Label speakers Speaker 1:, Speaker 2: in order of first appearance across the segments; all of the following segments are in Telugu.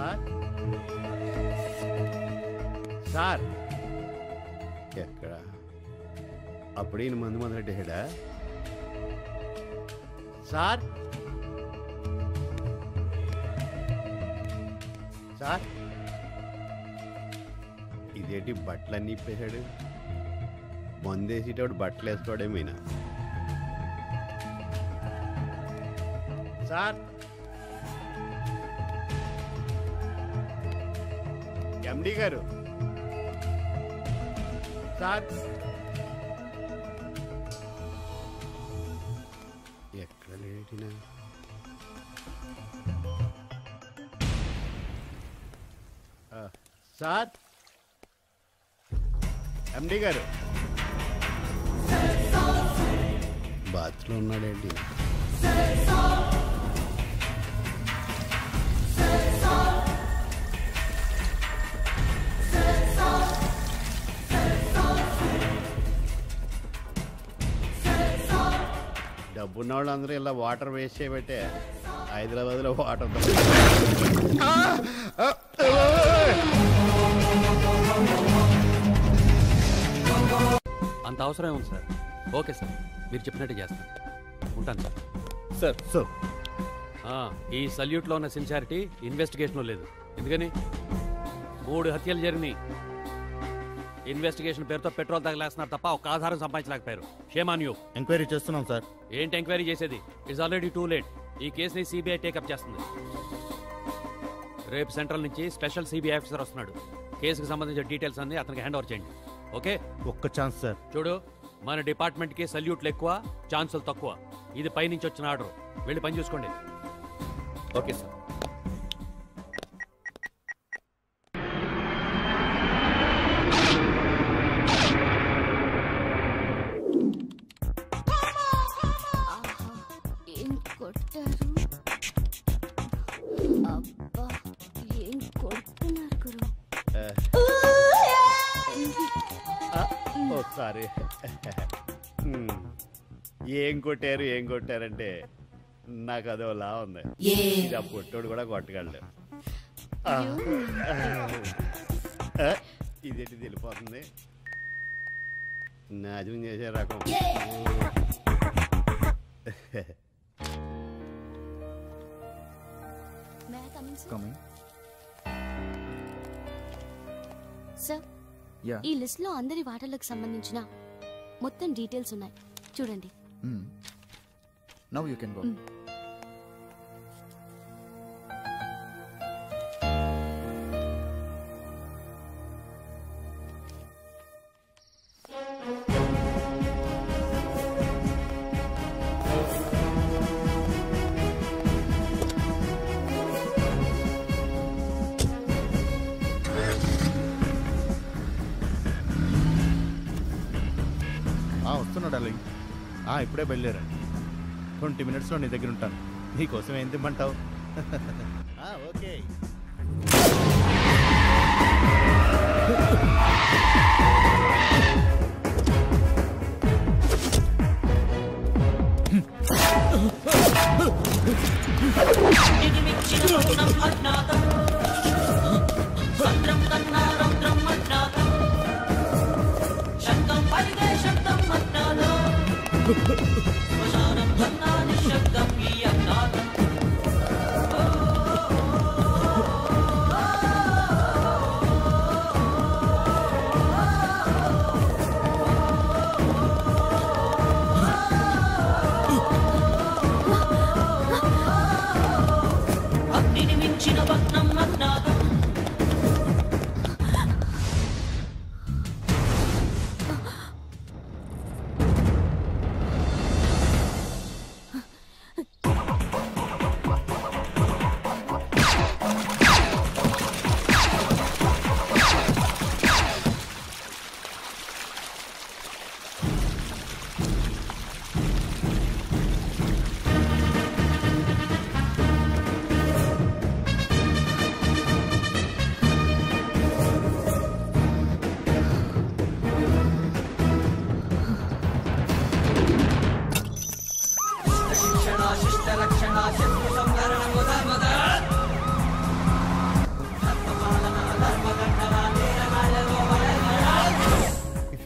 Speaker 1: సార్ సార్ ఎక్కడ అప్పుడే మందు మొదలెట్టేడా సార్ సార్ ఇదేంటి బట్టలన్నీ ఇప్పేశాడు మందేసేటప్పుడు బట్టలు వేసుకోవడమేనా సార్ ఎండి గారు సార్ ఎక్కడ లేటినా సార్ ఎండి గారు బాత్రూంలో ఉన్నాడేంటి డబ్బున్న వాళ్ళందరూ ఇలా వాటర్ వేస్ట్ చేయబట్టే హైదరాబాద్లో వాటర్
Speaker 2: అంత అవసరం ఉంది సార్. ఓకే సార్, మీరు చెప్పినట్టు చేస్తాను. ఉంటాను
Speaker 3: సార్. సార్
Speaker 2: ఈ సల్యూట్లో ఉన్న సిన్సియారిటీ ఇన్వెస్టిగేషన్లో లేదు. ఎందుకని 3 హత్యలు జరిగినాయి. ఇన్వెస్టిగేషన్ పేరుతో పెట్రోల్ తగలేస్తున్నారు తప్ప ఒక ఆధారం సంపాదించలేకపోయారు. Shame on you.
Speaker 3: ఎంక్వైరీ చేస్తున్నాం సార్.
Speaker 2: ఏంటి ఎంక్వైరీ చేసేది? It's already too late. ఈ కేసుని సిబిఐ టేకప్ చేస్తుంది. రేపు సెంట్రల్ నుంచి స్పెషల్ సిబిఐ ఆఫీసర్ వస్తున్నాడు. కేసుకు సంబంధించిన డీటెయిల్స్ అన్ని అతనికి హ్యాండ్ ఓవర్ చేయండి. ఓకే?
Speaker 3: ఒక్క ఛాన్స్ సార్.
Speaker 2: చూడు, మన డిపార్ట్మెంట్కి సల్యూట్లు ఎక్కువ, ఛాన్సులు తక్కువ. ఇది పైనుంచి వచ్చిన ఆర్డర్. వెళ్ళి పని చూసుకోండి.
Speaker 3: Okay sir.
Speaker 4: ఏం కొట్టారు? అబ్బా, ఏం కొడుతున్నారు గురు?
Speaker 1: ఒకసారి ఏం కొట్టారంటే నాకు అదోలా ఉంది. ఇది ఆ పొట్టోడు కూడా కొట్టగలడు. ఇదేంటి తెలిపోతుంది. నాజం చేసే రకం.
Speaker 4: సార్, ఈ లిస్ట్ లో అందరి వాటాలకు సంబంధించిన మొత్తం డీటెయిల్స్ ఉన్నాయి, చూడండి.
Speaker 5: Now you can go.
Speaker 3: వస్తున్నా డార్లింగ్. ఇప్పుడే బయలుదేరండి. 20 minutesలో నీ దగ్గర ఉంటాను. నీకోసం ఏం తిమ్మంటావు? Okay.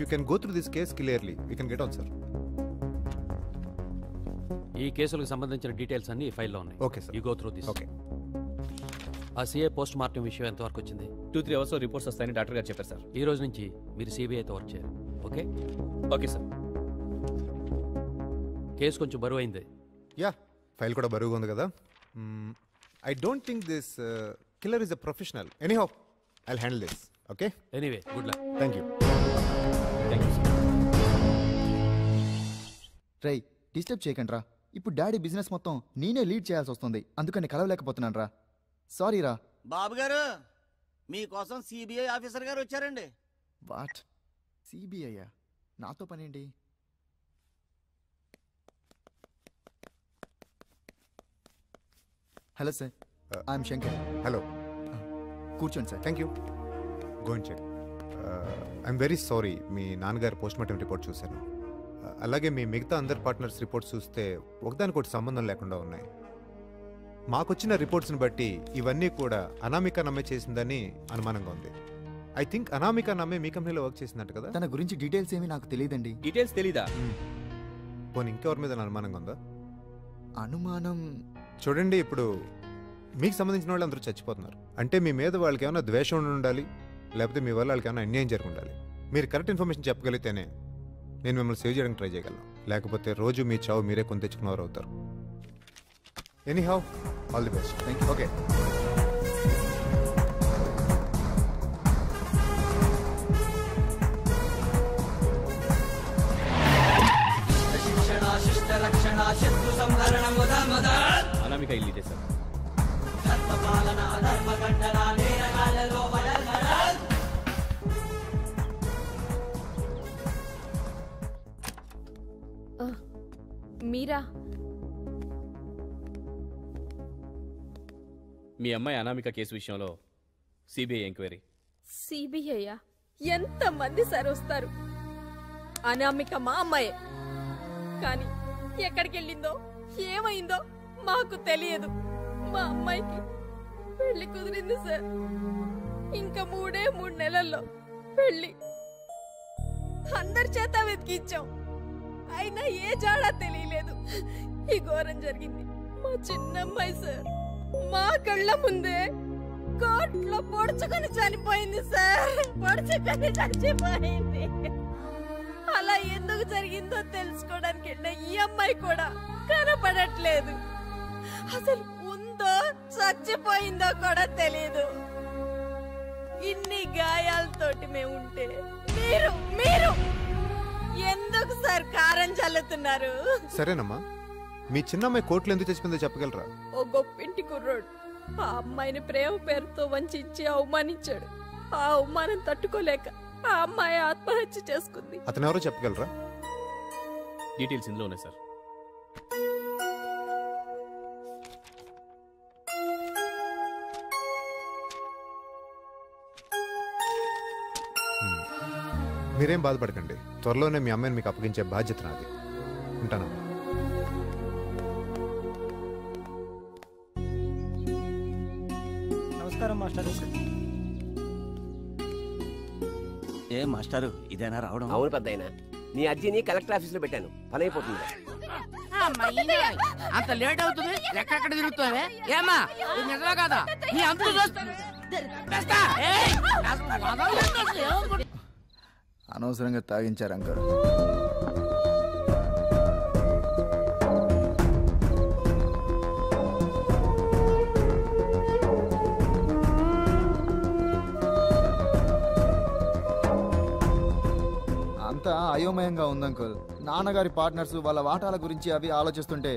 Speaker 6: you can go through this case clearly, we can get on, sir.
Speaker 2: ఈ కేసులకు సంబంధించిన డీటెయిల్స్ అన్ని ఈ ఫైల్లో ఉన్నాయి.
Speaker 6: Okay, sir.
Speaker 2: You go through this.
Speaker 6: Okay.
Speaker 2: ఆ సిఐ పోస్ట్ మార్టం విషయం ఎంతవరకు వచ్చింది?
Speaker 7: 2-3 అవర్స్లో రిపోర్ట్స్ వస్తాయని డాక్టర్ గారు చెప్పారు సార్.
Speaker 2: ఈ రోజు నుంచి మీరు సిబిఐతో వర్క్ చేయాలి. Okay
Speaker 7: okay sir.
Speaker 2: కేసు కొంచెం బరువు అయింది.
Speaker 6: యా, ఫైల్ కూడా బరువుగా ఉంది కదా. I don't think this killer is a professional. Anyhow I'll handle this. Okay,
Speaker 2: anyway good luck.
Speaker 6: Thank you.
Speaker 7: Thank you sir.
Speaker 5: రై డిస్టర్బ్ చేయకండి రా. ఇప్పుడు డాడీ బిజినెస్ మొత్తం నేనే లీడ్ చేయాల్సి వస్తుంది, అందుకని కలవలేకపోతున్నాను రా. సారీ రా.
Speaker 8: బాబు గారు, మీకోసం సిబిఐ ఆఫీసర్ గారు వచ్చారండి.
Speaker 5: వాట్? సిబిఐయా? నాతో పనేంటి? Hello sir, I'm Shankar.
Speaker 6: Hello,
Speaker 5: కూర్చోండి sir.
Speaker 6: Thank you. Go and check. I'm very sorry, మీ నాన్నగారు పోస్ట్ మార్టం రిపోర్ట్ చూశాను. అలాగే మీ మిగతా అందరు పార్ట్నర్స్ రిపోర్ట్స్ చూస్తే ఒకదానికొకటి సంబంధం లేకుండా ఉన్నాయి. మాకొచ్చిన రిపోర్ట్స్ని బట్టి ఇవన్నీ కూడా అనామిక నమ్మే చేసిందని అనుమానంగా ఉంది. ఐ థింక్ అనామిక నమ్మే మీ కంపెనీలో వర్క్ చేసిందంట కదా?
Speaker 5: తన గురించి డీటెయిల్స్ ఏమీ నాకు తెలియదండి.
Speaker 7: డీటెయిల్స్ తెలీదా?
Speaker 6: పోనీ ఇంకెవరి మీద అనుమానంగా ఉందా?
Speaker 5: అనుమానం
Speaker 6: చూడండి, ఇప్పుడు మీకు సంబంధించిన వాళ్ళు అందరూ చచ్చిపోతున్నారు అంటే మీ మీద వాళ్ళకి ఏమైనా ద్వేషం ఉండాలి, లేకపోతే మీ వల్ల వాళ్ళకి ఏమైనా అన్యాయం జరిగి ఉండాలి. మీరు కరెక్ట్ ఇన్ఫర్మేషన్ చెప్పగలిగితేనే నేను మిమ్మల్ని సేవ్ చేయడానికి ట్రై చేయగలను. లేకపోతే రోజు మీ చావు మీరే కొని తెచ్చుకున్నవారు అవుతారు. Anyhow, all the best.
Speaker 5: Thank you.
Speaker 6: Okay.
Speaker 7: Anamika ఇల్లు ఇదే సార్.
Speaker 9: మీరా?
Speaker 7: మీ అమ్మాయి అనామిక కేసు విషయంలో సిబిఐ ఎంక్వైరీ.
Speaker 9: సిబిఐయా? ఎంతమంది సార్ వస్తారు? అనామిక మా అమ్మాయే, కానీ ఎక్కడికి వెళ్ళిందో ఏమైందో మాకు తెలియదు. మా అమ్మాయికి పెళ్లి కుదిరింది సార్. ఇంకా 3 నెలల్లో పెళ్లి. అందరి చేత వెతికించాం, అయినా ఏ జాడా తెలియలేదు. ఈ ఘోరం జరిగింది మా చిన్నమ్మాయి సార్. మా కళ్ళ ముందే కోట్లో పొడుచుకొని చనిపోయింది సార్. పొడుచుకొని చచ్చిపోయింది. అలా ఎందుకు జరిగిందో తెలుసుకోవడానికి వెళ్ళిన ఈ అమ్మాయి కూడా కనపడట్లేదు. అసలు ఉందో చచ్చిపోయిందో కూడా తెలియదు. ఇన్ని గాయాలతోటి మేము ఉంటే మీరు ఎందుకు సార్ కారం చల్లుతున్నారు?
Speaker 6: సరేనమ్మా, మీ చిన్నమ్మాయి కోర్టులో ఎందుకు చచ్చిపోయిందో చెప్పగలరా?
Speaker 9: ఓ గొప్పింటి కుర్రోడు ఆ అమ్మాయిని ప్రేమ పేరుతో వంచి అవమానించాడు. ఆ అవమానం తట్టుకోలేక ఆ అమ్మాయి ఆత్మహత్య చేసుకుంది.
Speaker 6: అతను ఎవరో చెప్పగలరా?
Speaker 7: డీటెయిల్స్ ఇందులో ఉన్నాయి సార్.
Speaker 6: మీరేం బాధపడకండి, త్వరలోనే మీ అమ్మాయిని మీకు అప్పగించే బాధ్యత నాది. ఉంటానమ్మా.
Speaker 8: నమస్కారం మాస్టర్. ఏ మాస్టారు, ఇదేనా రావడం?
Speaker 10: అవును పెద్దయినా, నీ అర్జీని కలెక్టర్ ఆఫీస్ లో పెట్టాను, పని అయిపోతుంది.
Speaker 8: అంత లేట్ అవుతుంది, ఎక్కడెక్కడ తిరుగుతావే? ఏమా నిజమా కదా? నీ అంత
Speaker 5: అనవసరంగా తాగించారు అంకల్. అంతా అయోమయంగా ఉంది అంకుల్. నాన్నగారి పార్ట్నర్స్ వాళ్ళ వాటాల గురించి అవి ఆలోచిస్తుంటే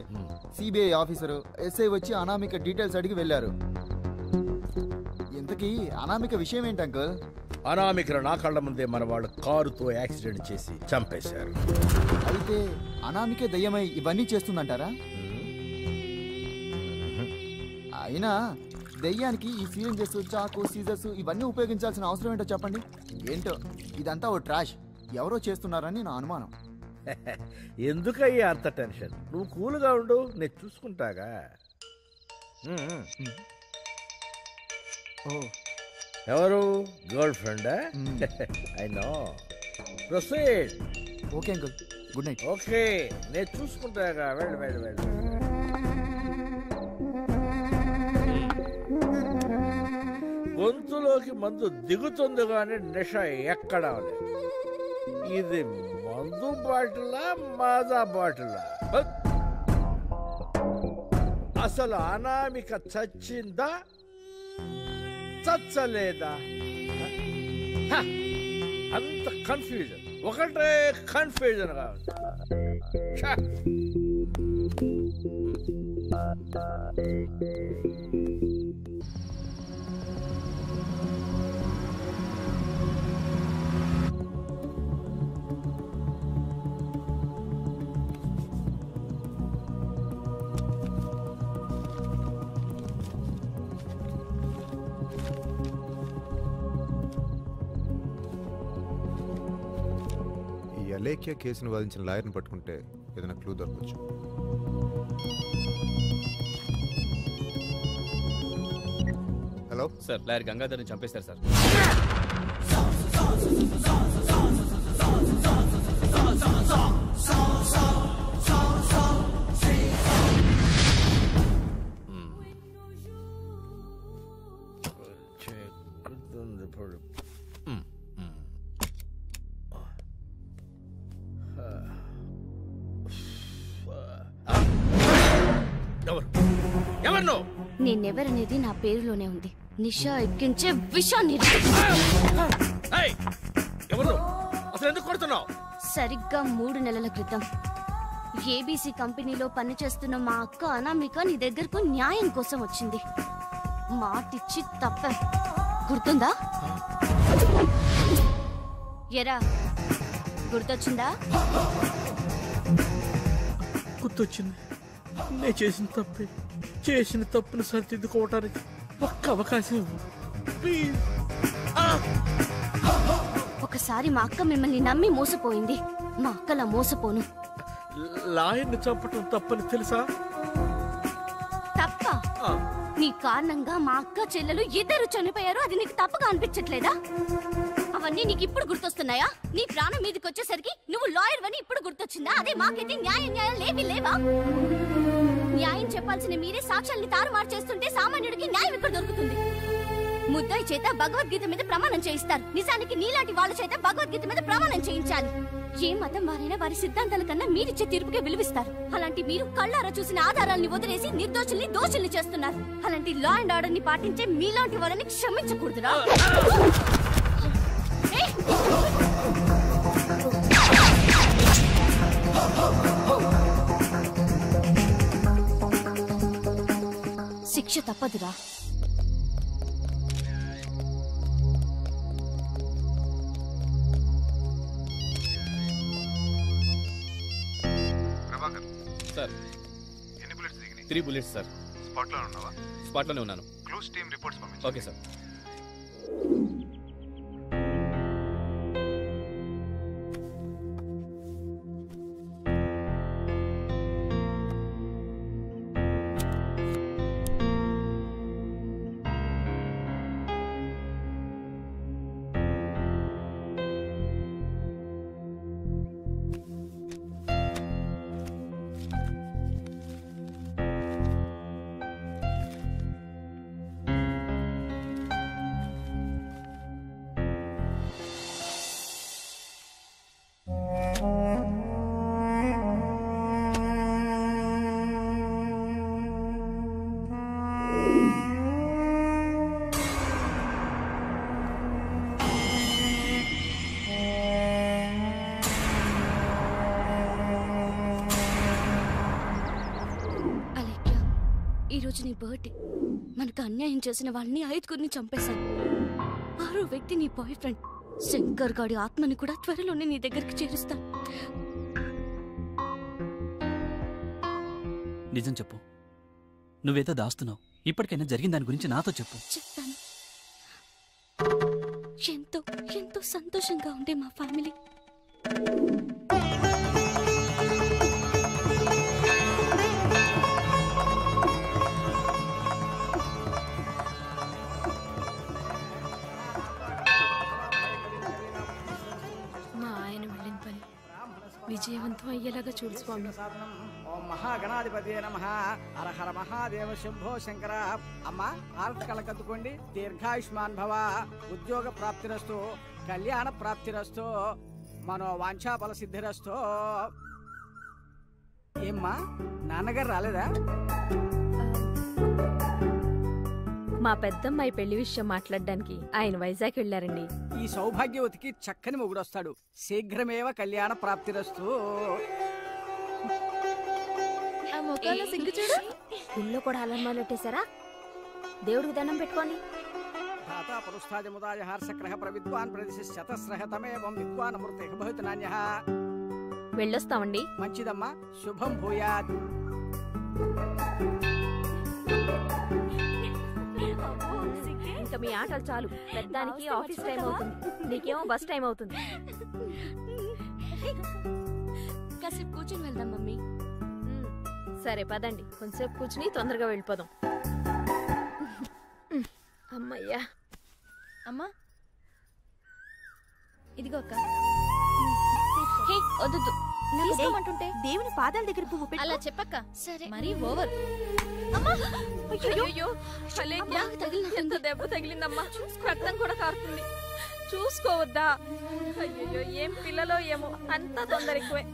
Speaker 5: సిబిఐ ఆఫీసరు ఎస్ఐ వచ్చి అనామిక డీటెయిల్స్ అడిగి వెళ్ళారు. ఇంతకీ అనామిక విషయం ఏంటి అంకుల్?
Speaker 11: అనామికను నా కళ్ళ ముందే మన వాళ్ళు కారుతో యాక్సిడెంట్ చేసి చంపేశారు.
Speaker 5: అయితే అనామికే దయ్యమై ఇవన్నీ చేస్తుందంటారా? అయినా దయ్యానికి ఈ సిరింజెస్, చాకు, సీజర్స్ ఇవన్నీ ఉపయోగించాల్సిన అవసరం ఏంటో చెప్పండి. ఏంటో ఇదంతా ఓ ట్రాష్, ఎవరో చేస్తున్నారని నా అనుమానం.
Speaker 11: ఎందుకయ్యా అంత టెన్షన్? నువ్వు కూల్గా ఉండు, నేను చూసుకుంటాగా. ఎవరు? గర్ల్ ఫ్రెండా? I know. Proceed.
Speaker 5: Okay uncle, good night.
Speaker 11: Okay, నేను చూసుకుంటాగా. వెళ్ళు వెళ్ళు వెళ్ళు. గొంతులోకి మందు దిగుతుంది కానీ నిష ఎక్కడా లేదు. ఇది మందు బాటిలా మాదా బాటిలా? అసలు అనామిక చచ్చిందా చచ్చలేదా? అంత కన్ఫ్యూజన్, ఒకటే కన్ఫ్యూజన్ కావాలి.
Speaker 6: అలేఖ్య కేసును వాదించిన లాయర్ని పట్టుకుంటే ఏదైనా క్లూ దొరకవచ్చు. హలో
Speaker 7: సార్, లాయర్ గంగాధర్ని చంపేశారు సార్.
Speaker 4: నేనెవరనేది నా పేరులోనే ఉంది. నిషా ఎక్కించే విషాన్ని. సరిగ్గా 3 నెలల క్రితం ఏబీసీ కంపెనీలో పనిచేస్తున్న మా అక్క అనామిక నీ దగ్గరకు న్యాయం కోసం వచ్చింది. మాటిచ్చి తప్ప గుర్తుందా? ఎరా, గుర్తొచ్చిందా?
Speaker 11: గుర్తొచ్చింది. నేను చేసిన తప్పును సరిదిద్దుకోవటానికి ఒక్క అవకాశం.
Speaker 4: ఒకసారి మా అక్క మిమ్మల్ని నమ్మి మోసపోయింది. మా అక్కలా మోసపోను.
Speaker 11: లాయర్ని చంపటం తప్పని తెలుసా?
Speaker 4: తప్ప? నీ కారణంగా మా అక్క చెల్లెలు ఇద్దరు చనిపోయారు. అది నీకు తప్పుగా అనిపించట్లేదా? అవన్నీ నీకు ఇప్పుడు గుర్తొస్తున్నాయా? నీ ప్రాణం మీదకి వచ్చేసరికి నువ్వు లాయర్ అని ఇప్పుడు గుర్తొచ్చిందా? అదే మాకైతే న్యాయం లేవా? న్యాయం చెప్పాల్సిన మీరే సాక్ష్యాల్ని తారుమారు చేస్తుంటే సామాన్యుడికి న్యాయం ఇక్కడ దొరుకుతుంది. ముద్దాయి చేత భగవద్గీత మీద ప్రమాణం చేయిస్తారు. నిజానికి నీలాంటి వాళ్ళ చేత భగవద్గీత మీద ప్రమాణం చేయించాలి. ఏ మతం వారైనా వారి సిద్ధాంతాల కన్నా మీరిచ్చే తీర్పుకే విలువిస్తారు. అలాంటి మీరు కళ్ళారా చూసిన ఆధారాల్ని వదిలేసి నిర్దోషుల్ని దోషుల్ని చేస్తున్నారు. అలాంటి లా అండ్ ఆర్డర్ ని పాటించే మీలాంటి వాళ్ళని క్షమించకూడదురా. శిక్ష తప్పదురా.
Speaker 7: సార్,
Speaker 6: ఎన్ని బుల్లెట్స్ దిగినాయి?
Speaker 7: 3 bullets sir.
Speaker 6: స్పాట్లో ఉన్నావా?
Speaker 7: స్పాట్లోనే ఉన్నాను.
Speaker 6: క్లూస్ టీమ్ రిపోర్ట్స్ పంపించు.
Speaker 7: Okay sir.
Speaker 4: ఈరోజు నీ బర్త్డే. మనకు అన్యాయం చేసిన వాళ్ళని 5గురిని చంపేశాను. 6వ వ్యక్తి నీ బాయ్ ఫ్రెండ్ శంకర్ గాడి ఆత్మని కూడా త్వరలోనే నీ దగ్గరికి చేరుస్తాను.
Speaker 12: నిజం చెప్పు, నువ్వేదో దాస్తున్నావు. ఇప్పటికైనా జరిగిన దాని గురించి నాతో చెప్పు.
Speaker 4: చెప్తాను. ఎంతో ఎంతో సంతోషంగా ఉండే మా ఫ్యామిలీ
Speaker 9: మా ఆయన అర్థం అయ్యేలాగా చూడు స్వామి.
Speaker 13: ఓం మహాగణాధిపతి నమః. హర హర మహాదేవ శంభో శంకర. అమ్మ ఆరతి కళ్ళకద్దుకోండి. దీర్ఘాయుష్మాన్ భవ, ఉద్యోగ ప్రాప్తిరస్తు, కళ్యాణ ప్రాప్తిరస్తు, మనో వాంఛాఫల సిద్ధిరస్తు. ఏమ్మా నాన్నగారు రాలేదా?
Speaker 9: మా పెద్దమ్మాయి పెళ్లి విషయం మాట్లాడడానికి ఆయన వైజాగ్ వెళ్ళారండి.
Speaker 13: ఈ సౌభాగ్యవతికి చక్కని మొగుడొస్తాడు. శీఘ్రమేవ కళ్యాణ ప్రాప్తిరస్తు.
Speaker 9: ఇల్లు కూడా అలర్మాలెట్టేశారా? దేవుడికి దండం పెట్టుకోండి.
Speaker 13: ధాతా పురుస్తాజముదాయ హర్షక్రహ ప్రవిద్వాన్ ప్రదిశతస్రహ తమేవం విద్వాన్ అమృతే భవతి నాన్యః.
Speaker 9: వెళ్ళొస్తామండి.
Speaker 13: మంచిదమ్మా, శుభం భూయాత్.
Speaker 9: ఇంకా మీ ఆటలు చాలు. పెద్దానికి ఆఫీస్ టైం అవుతుంది, నీకేమో బస్ టైం అవుతుంది.
Speaker 4: కాసేపు కూర్చొని వెళ్దాం మమ్మీ.
Speaker 9: సరే పదండి, కొంచెంసేపు కూర్చుని తొందరగా వెళ్ళిపోదాం. అమ్మయ్యా.
Speaker 4: అమ్మా ఇదిగో అక్క. వద్దు తీసుకోమంటుంటే
Speaker 14: దేవుని పాదాల దగ్గర పువ్వు పెట్టి
Speaker 4: అలా చెప్పక్క. సరే
Speaker 14: మరీ ఓవర్.
Speaker 9: ఎంత దెబ్బ తగిలిందమ్మా. రక్తం కూడా కారుతుంది. చూసుకోవద్దా? అయ్యో ఏం పిల్లలో ఏమో, అంతా తొందర ఎక్కువే.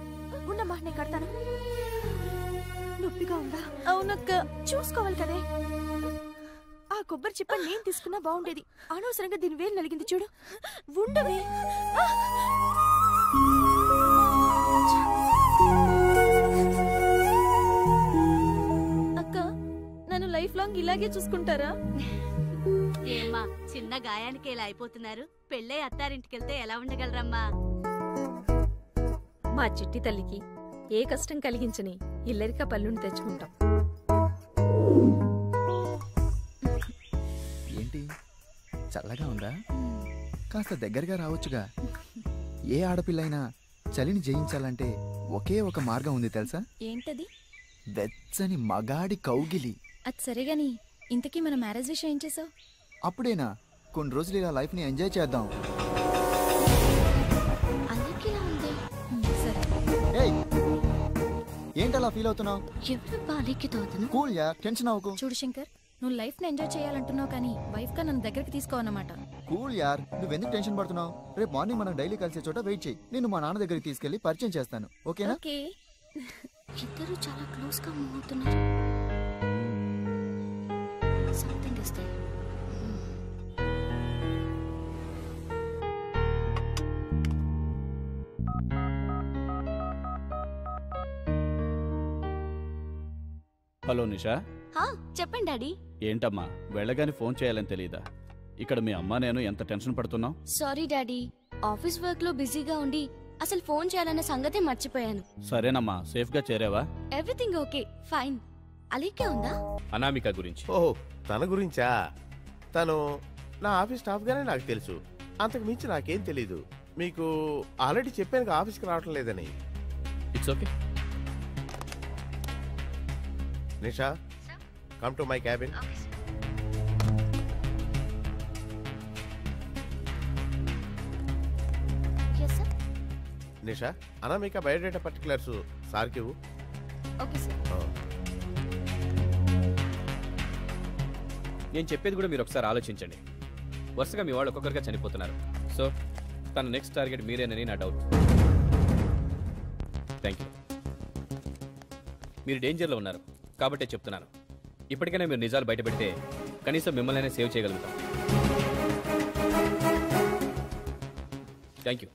Speaker 14: ఉండమ్మా నేను కడతాను. నొప్పిగా ఉందా? అవునక్క. చూసుకోవాలి కదే. ఆ కొబ్బరి చిప్ప నేను తీసుకున్నా బాగుండేది. అనవసరంగా దీని వేలు నలిగింది చూడు. ఉండవే.
Speaker 9: అక్క నన్ను లైఫ్ లాంగ్ ఇలాగే చూసుకుంటారా?
Speaker 4: ఏమ్మా చిన్న గాయానికి ఇలా అయిపోతున్నారు. పెళ్ళై అత్తారింటికెళ్తే ఎలా ఉండగలరమ్మా?
Speaker 9: మా చిట్టి తల్లికి ఏ కష్టం కలిగించని ఇల్లరిక పళ్ళుని తెచ్చుకుంటాం.
Speaker 5: ఏంటి చల్లగా ఉందా? కాస్త దగ్గరగా రావచ్చుగా. ఏ ఆడపిల్లైనా చలిని జయించాలంటే ఒకే ఒక మార్గం ఉంది తెలుసా?
Speaker 14: ఏంటది?
Speaker 5: వెచ్చని మగాడి కౌగిలి.
Speaker 14: అది సరేగాని ఇంతకీ మన మ్యారేజ్ విషయం ఏం చేసావు?
Speaker 5: అప్పుడేనా? కొన్ని రోజులు ఇలా లైఫ్ ని ఎంజాయ్ చేద్దాం. ఏంటలా ఫీల్ అవుతున్నావు? కూల్ యా, టెన్షన్ అవ్వకు.
Speaker 14: చూడు శంకర్, నువ్వు లైఫ్ ని ఎంజాయ్ చేయాలంటున్నావు కానీ వైఫ్ గా నన్ను దగ్గరికి తీసుకోవన్నమాట.
Speaker 5: కూల్ యార్, నువ్వెందుకు టెన్షన్ పడుతున్నావు? రేపు మార్నింగ్ మనం డైలీ కలిసే చోట వెయిట్ చేయి. నేను మా నాన్న దగ్గరికి తీసుకెళ్లి పరిచయం చేస్తాను. ఓకేనా?
Speaker 4: ఇద్దరు చాలా క్లోజ్ గా మూవ్ అవుతున్నారు. Something is there.
Speaker 7: Hello Nisha.
Speaker 4: చెప్పండి డాడీ.
Speaker 7: ఏంటమ్మా వెళ్ళగానే ఫోన్ చేయాలని తెలియదా? ఇక్కడ మీ అమ్మ నేను ఎంత టెన్షన్ పడుతున్నాం.
Speaker 4: సారీ డాడీ, ఆఫీస్ వర్క్ లో బిజీగా ఉండి అసలు ఫోన్ చేయాలన్న సంగతే మర్చిపోయాను.
Speaker 7: సరేనమ్మా, సేఫ్ గా చేరావా?
Speaker 4: Everything okay, fine. అలీకే ఉందా?
Speaker 7: అనామిక గురించి.
Speaker 15: ఓహో, తన గురించా? తను నా ఆఫీస్ స్టాఫ్ గానే నాకు తెలుసు. అంతకు మించి నాకేం తెలీదు. మీకు ఆల్రెడీ చెప్పాను ఆఫీస్కి రావటం లేదని.
Speaker 7: It's okay.
Speaker 15: Nisha, come to my cabin. Nisha, Anamika biodata particulars సార్కి ఇవ్వు.
Speaker 4: Okay sir.
Speaker 7: నేను చెప్పేది కూడా మీరు ఒకసారి ఆలోచించండి. వరుసగా మీ వాళ్ళు ఒక్కొక్కరిగా చనిపోతున్నారు. సో తన నెక్స్ట్ టార్గెట్ మీరేనని నా డౌట్. Thank you. మీరు డేంజర్లో ఉన్నారు కాబట్టే చెప్తున్నాను. ఇప్పటికైనా మీరు నిజాలు బయటపెడితే కనీసం మిమ్మల్ని సేవ్ చేయగలుగుతాం. Thank you.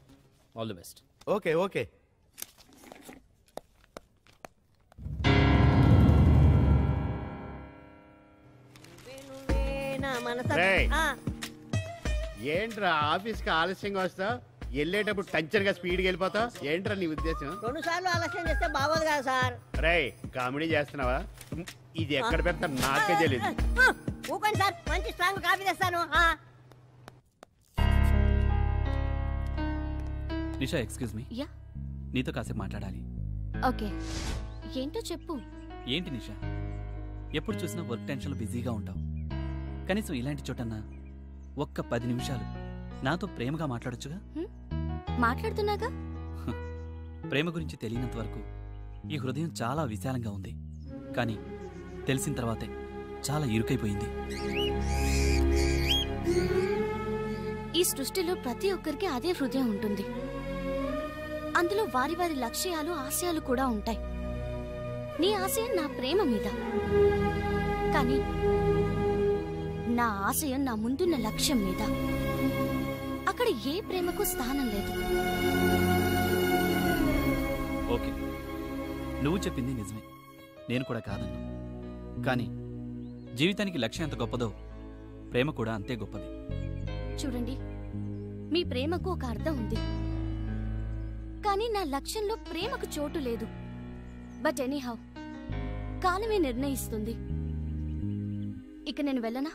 Speaker 7: All the best.
Speaker 15: Okay okay.
Speaker 1: ఏంట్రా ఆఫీస్కి ఆలస్యంగా వస్తావు? వెళ్ళేటప్పుడు టంచర్గా స్పీడ్గా వెళ్ళిపోతావు. ఏంట్రా నీ ఉద్దేశం?
Speaker 16: 2 సార్లు ఆలస్యం చేస్తే బాగోదు కదా సార్.
Speaker 1: రేయ్, కామెడీ చేస్తున్నావా? ఇది ఎక్కడ పెడతా నాకే తెలియదు.
Speaker 16: ఊకండి సార్, మంచి స్ట్రాంగ్ కాఫీ తెస్తాను.
Speaker 12: నిషా, ఎక్స్క్యూజ్ మీ.
Speaker 4: యా,
Speaker 12: నీతో కాసేపు మాట్లాడాలి.
Speaker 4: ఓకే. ఏంటో చెప్పు.
Speaker 12: ఏంటి నిషా, ఎప్పుడు చూసినా వర్క్ టెన్షన్లో బిజీగా ఉంటావు. కనీసం ఇలాంటి చోటన్నా ఒక్క 10 నిమిషాలు నాతో ప్రేమగా మాట్లాడొచ్చుగా?
Speaker 4: మాట్లాడుతున్నాగా.
Speaker 12: ప్రేమ గురించి తెలియనంత వరకు ఈ హృదయం చాలా విశాలంగా ఉంది, కానీ తెలిసిన తర్వాతే చాలా ఇరుకైపోయింది.
Speaker 4: ఈ సృష్టిలో ప్రతి ఒక్కరికి అదే హృదయం ఉంటుంది. అందులో వారి వారి లక్ష్యాలు, ఆశయాలు కూడా ఉంటాయి. నీ ఆశయం నా ప్రేమ మీద, కానీ నా ఆశయం నా ముందున్న లక్ష్యం మీద. అక్కడ ఏ ప్రేమకు స్థానం లేదు.
Speaker 12: ఓకే, నువ్వు చెప్పింది నిజమే, నేను కూడా కాదన్నా. కానీ జీవితానికి లక్ష్యం ఎంత గొప్పదో ప్రేమ కూడా అంతే గొప్పది.
Speaker 4: చూడండి, మీ ప్రేమకు ఒక అర్థం ఉంది, కానీ నా లక్ష్యంలో ప్రేమకు చోటు లేదు. బట్ ఎనీహౌ, కాలమే నిర్ణయిస్తుంది. ఇక నేను వెళ్ళనా?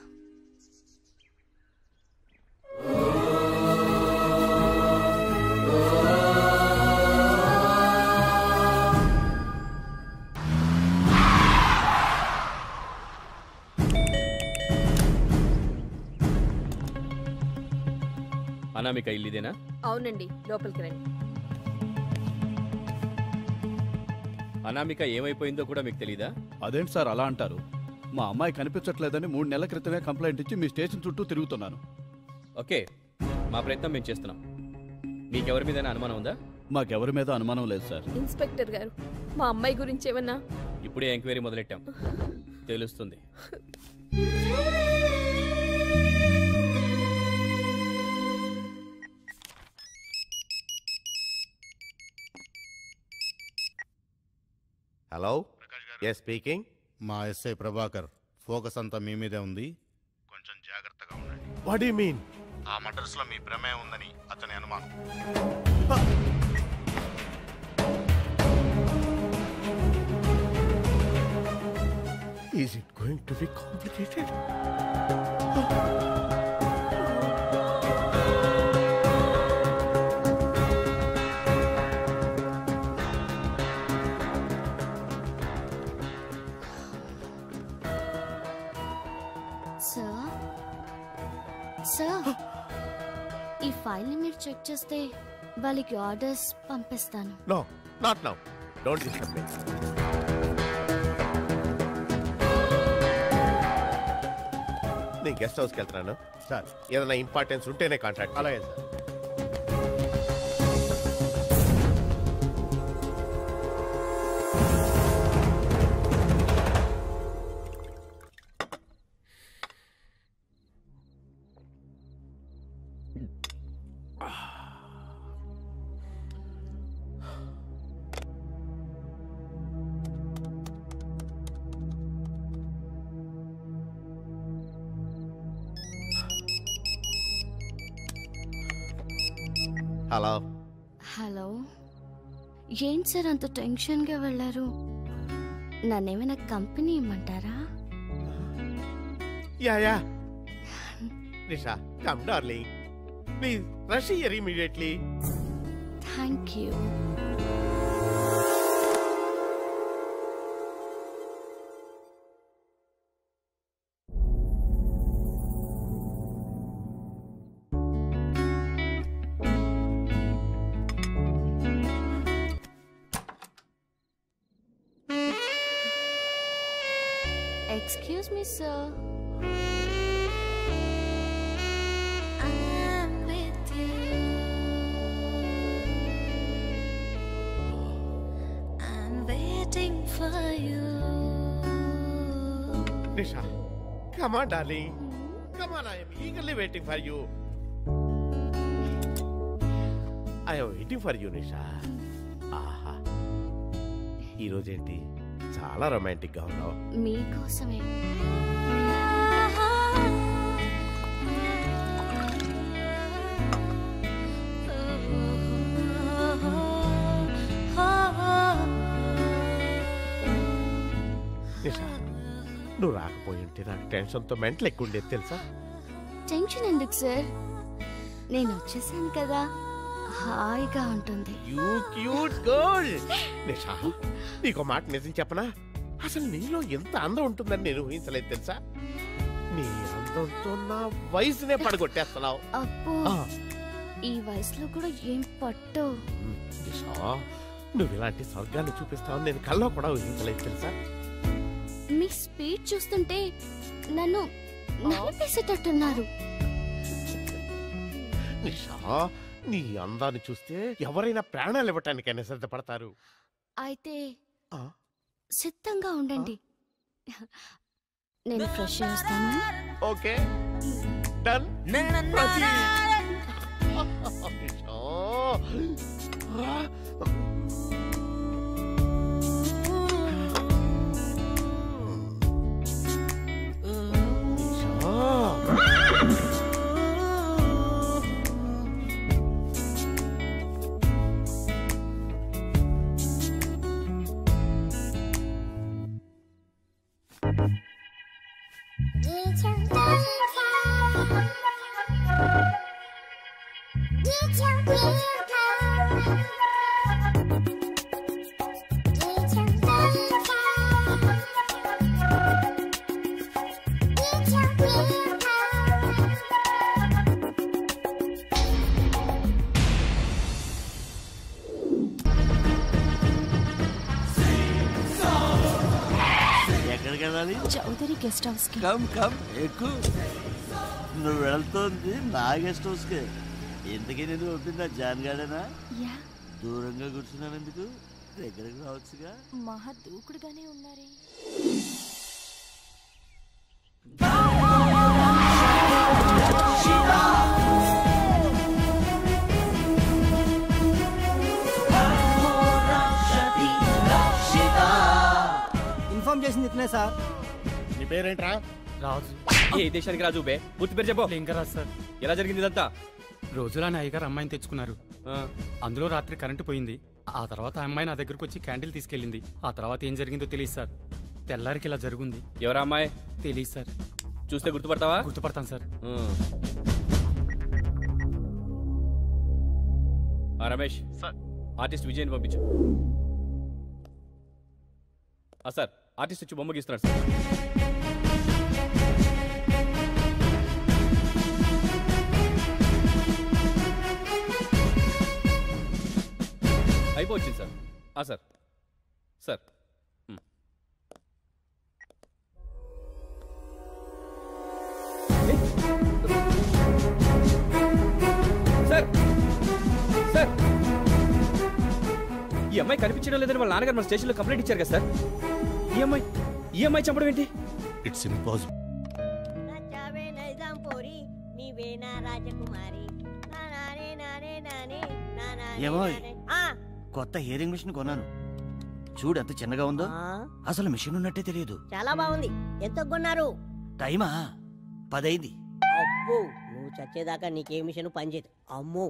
Speaker 7: అనామిక ఇల్లుదేనా?
Speaker 9: అవునండి, లోపలికి రండి.
Speaker 7: అనామిక ఏమైపోయిందో కూడా మీకు తెలీదా?
Speaker 17: అదేంటి సార్ అలా అంటారు? మా అమ్మాయి కనిపించట్లేదని 3 నెలల క్రితమే కంప్లైంట్ ఇచ్చి మీ స్టేషన్ చుట్టూ తిరుగుతున్నాను.
Speaker 7: ఓకే, మా ప్రయత్నం మేము చేస్తున్నాం. మీకెవరి మీద అనుమానం ఉందా?
Speaker 17: మాకెవరి మీద అనుమానం లేదు సార్.
Speaker 9: ఇన్స్పెక్టర్ గారు, మా అమ్మాయి గురించి ఏమన్నా?
Speaker 7: ఇప్పుడే ఎంక్వైరీ మొదలెట్టాం, తెలుస్తుంది.
Speaker 15: Hello, yes speaking.
Speaker 3: మా ఎస్ఐ ప్రభాకర్, ఫోకస్ అంతా మీ మీదే ఉంది, కొంచెం జాగ్రత్తగా ఉండండి.
Speaker 15: What do you mean?
Speaker 3: ఆ మర్డర్స్ లో మీ ప్రమేయం ఉందని అతని అనుమానం.
Speaker 15: Is it going to be complicated?
Speaker 4: Sir, ఈ ఫైల్ ని మీరు చెక్ చేస్తే వాళ్ళకి ఆర్డర్స్ పంపిస్తాను.
Speaker 15: No, not now. Don't disturb me. నేను గెస్ట్ హౌస్కి వెళ్తున్నాను
Speaker 3: సార్.
Speaker 15: ఏదైనా ఇంపార్టెన్స్ ఉంటేనే కాంటాక్ట్.
Speaker 3: అలాగే సార్.
Speaker 15: హలో.
Speaker 4: హలో, ఏంటి సార్ అంత టెన్షన్గా వెళ్ళారు? నన్నేమైనా కంపెనీ ఇమ్మంటారా?
Speaker 15: Yeah. Nisha, come darling. Please rush here immediately.
Speaker 4: Thank you. Excuse me, sir. I'm with you. I'm waiting for you.
Speaker 15: Nisha, come on, darling. Come on, I am eagerly waiting for you. I am waiting for you, Nisha. ఆహా, ఈరోజేంటి చాలా రొమాంటిక్ గా ఉన్నావు?
Speaker 4: మీకోసమే.
Speaker 15: నిషా, నువ్వు రాకపోయి ఉంటే నాకు టెన్షన్తో మెంటల్ ఎక్కువ ఉండేది తెలుసా?
Speaker 4: టెన్షన్ ఎందుకు సార్, నేను వచ్చేసాను కదా, హాయిగా ఉంటుంది.
Speaker 15: You cute girl. నిషా, నీకు మాట నిజం చెప్పనా? అసలు నీలో ఎంత అందం ఉంటుందని నేను ఊహించలేదు తెలుసా? నీ అందంతో నా వయసునే పడగొట్టేస్తున్నావు.
Speaker 4: అబ్బో, ఈ వయసులో కూడా ఏం పట్టు.
Speaker 15: నిషా, నువ్వు ఇలాంటి స్వర్గాన్ని చూపిస్తావని నేను కల్లో కూడా ఊహించలేదు తెలుసా.
Speaker 4: మీ స్పీడ్ చూస్తుంటే నన్ను నవ్వేసేటట్టున్నారు.
Speaker 15: నిషా, నీ అందాన్ని చూస్తే ఎవరైనా ప్రాణాలు ఇవ్వటానికైనా సిద్ధపడతారు.
Speaker 4: అయితే సిద్ధంగా ఉండండి, నేను ఫ్రెష్ చేస్తాను.
Speaker 15: Okay done.
Speaker 14: Chowdary guest house కి.
Speaker 18: కమ్ కమ్ ఎక్కు. నువ్వు వెళ్తోంది నా గెస్ట్ హౌస్ కి. ఎందుకే నేను పంపిందా జాన్ గార్డెనా? దూరంగా కూర్చున్నాను ఎందుకు? దగ్గరకు రావచ్చుగా.
Speaker 14: మహా దూకుడుగానే ఉన్నారే.
Speaker 13: ఇన్ఫార్మ్ చేసింది ఇతనే సార్.
Speaker 15: నీ పేరేంట్రా?
Speaker 2: రాజు.
Speaker 7: ఏ దేశానికి రాజు బే? పూర్తి పేరు చెప్పు.
Speaker 2: లింగరాజ్ సార్.
Speaker 7: ఎలా జరిగింది ఇదంతా?
Speaker 2: రోజులాని అయ్యగారు అమ్మాయిని తెచ్చుకున్నారు. అందులో రాత్రి కరెంటు పోయింది. ఆ తర్వాత అమ్మాయి నా దగ్గరకు వచ్చి క్యాండిల్ తీసుకెళ్ళింది. ఆ తర్వాత ఏం జరిగిందో తెలియదు సార్. తెల్లారికి ఇలా జరుగుంది.
Speaker 7: ఎవరా అమ్మాయి?
Speaker 2: తెలియదు సార్.
Speaker 7: చూస్తే గుర్తుపడతావా?
Speaker 2: గుర్తుపడతాను సార్.
Speaker 7: రమేష్ సార్, ఆర్టిస్ట్ విజయ్ని పంపించు. సార్, ఆర్టిస్ట్ వచ్చి బొమ్మ గీస్తున్నాడు సార్. అయిపోవచ్చింది sir. Sir sir sir sir ఈ అమ్మాయి కనిపించడం లేదని వాళ్ళ నాన్నగారు మన స్టేషన్లో కంప్లైంట్ ఇచ్చారు కదా సార్. ఈ అమ్మాయి చంపడం ఏంటి?
Speaker 18: It's impossible. ఏమో కొత్త హియరింగ్ మిషన్ కొన్నాను. చూడు ఎంత చిన్నగా ఉందో. అసలు మిషన్ ఉన్నట్టే తెలియదు.
Speaker 16: చాలా బాగుంది. ఎంత కొన్నారు?
Speaker 18: టైమా 10 అయింది.
Speaker 16: అబ్బో, నువ్వు చచ్చేదాకా నీకే మిషన్ పనిచేయదు. అమ్మో.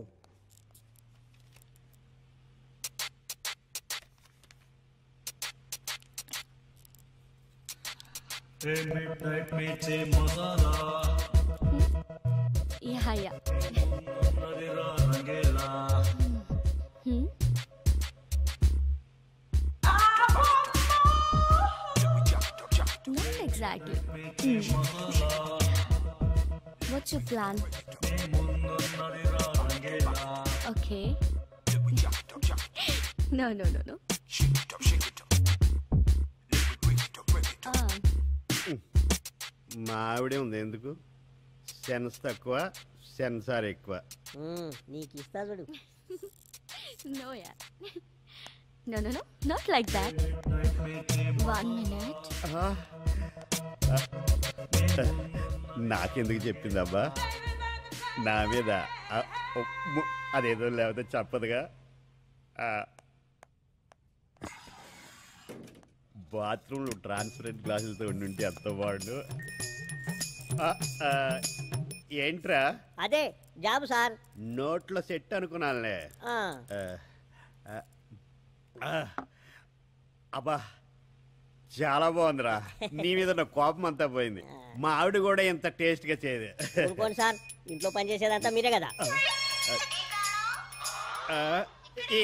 Speaker 4: Not exactly. What's your plan? Okay. No.
Speaker 1: మా ఆవిడే ఉంది. ఎందుకు? సెన్స్ తక్కువ, సెన్సార్ ఎక్కువ.
Speaker 16: నీకు ఇస్తా చూడు.
Speaker 4: No, yeah. No, not like that. 1 minute.
Speaker 1: నాకెందుకు చెప్పిందబ్బా? నా మీద అదేదో లేకపోతే చెప్పదుగా. బాత్రూంలో ట్రాన్స్పరెంట్ గ్లాసులతో ఉండుంటే అంత బాగుండు. ఏంట్రా?
Speaker 16: అదే జాబ్ సార్.
Speaker 1: నోట్లో సెట్ అనుకున్నానులే. అబ్బా చాలా బాగుందిరా. నీ మీద నా కోపం అంతా పోయింది. మా ఆవిడ కూడా ఎంత టేస్ట్ గా చేయదు.
Speaker 16: సార్, ఇంట్లో పని చేసేదంతా మీరే కదా.